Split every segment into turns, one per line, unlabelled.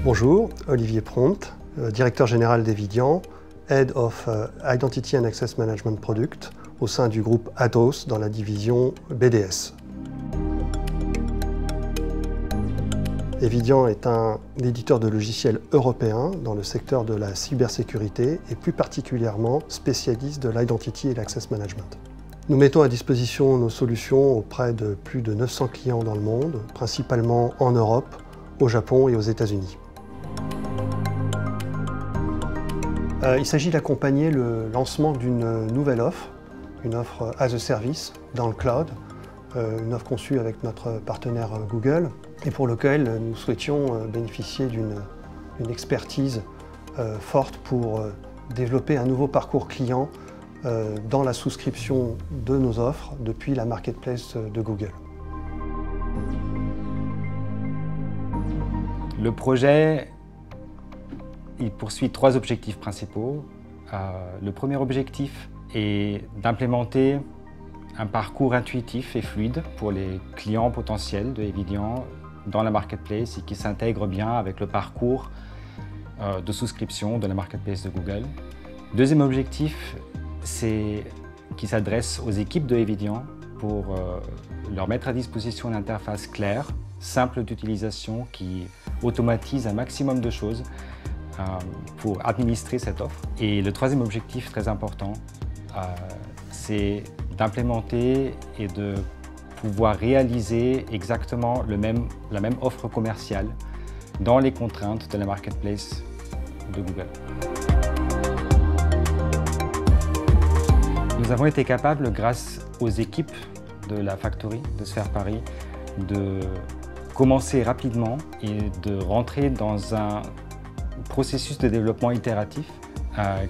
Bonjour, Olivier Prompte, directeur général d'Evidian, Head of Identity and Access Management Product au sein du groupe Atos dans la division BDS. Evidian est un éditeur de logiciels européen dans le secteur de la cybersécurité et plus particulièrement spécialiste de l'Identity et l'Access Management. Nous mettons à disposition nos solutions auprès de plus de 900 clients dans le monde, principalement en Europe, au Japon et aux États-Unis. Il s'agit d'accompagner le lancement d'une nouvelle offre, une offre as a service dans le cloud, une offre conçue avec notre partenaire Google et pour lequel nous souhaitions bénéficier d'une expertise forte pour développer un nouveau parcours client dans la souscription de nos offres depuis la marketplace de Google.
Le projet il poursuit 3 objectifs principaux. Le premier objectif est d'implémenter un parcours intuitif et fluide pour les clients potentiels de Evidian dans la marketplace et qui s'intègre bien avec le parcours de souscription de la marketplace de Google. Deuxième objectif, c'est qui s'adresse aux équipes de Evidian pour leur mettre à disposition une interface claire, simple d'utilisation qui automatise un maximum de choses pour administrer cette offre. Et le troisième objectif très important, c'est d'implémenter et de pouvoir réaliser exactement la même offre commerciale dans les contraintes de la marketplace de Google. Nous avons été capables, grâce aux équipes de la Factory de Sphère Paris, de commencer rapidement et de rentrer dans un processus de développement itératif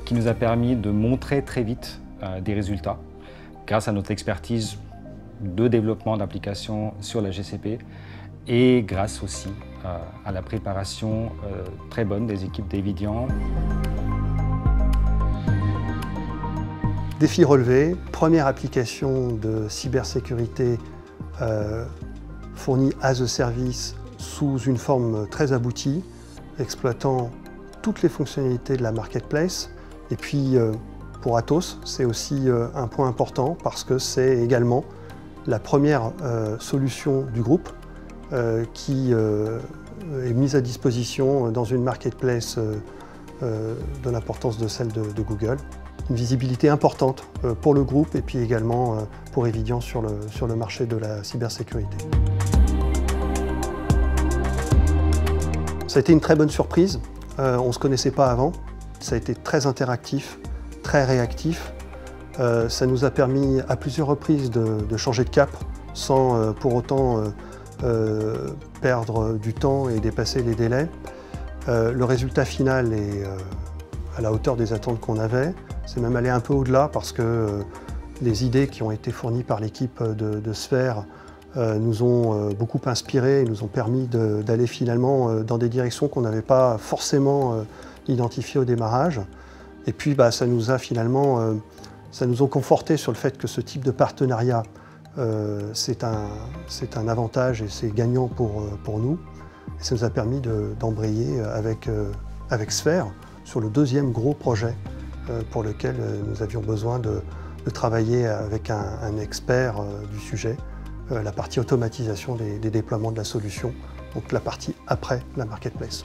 qui nous a permis de montrer très vite des résultats grâce à notre expertise de développement d'applications sur la GCP et grâce aussi à la préparation très bonne des équipes d'Evidian.
Défi relevé, première application de cybersécurité fournie as a service sous une forme très aboutie, exploitant toutes les fonctionnalités de la marketplace. Et puis pour Atos, c'est aussi un point important parce que c'est également la première solution du groupe qui est mise à disposition dans une marketplace de l'importance de celle de Google. Une visibilité importante pour le groupe et puis également pour Evidian sur le marché de la cybersécurité. Ça a été une très bonne surprise. On ne se connaissait pas avant. Ça a été très interactif, très réactif. Ça nous a permis à plusieurs reprises de changer de cap sans pour autant perdre du temps et dépasser les délais. Le résultat final est à la hauteur des attentes qu'on avait. C'est même allé un peu au-delà parce que les idées qui ont été fournies par l'équipe de Sphère nous ont beaucoup inspirés et nous ont permis d'aller finalement dans des directions qu'on n'avait pas forcément identifiées au démarrage. Et puis ça nous a finalement conforté sur le fait que ce type de partenariat c'est un avantage et c'est gagnant pour nous. Et ça nous a permis d'embrayer avec Sphère sur le deuxième gros projet pour lequel nous avions besoin de travailler avec un expert du sujet, la partie automatisation des déploiements de la solution, donc la partie après la marketplace.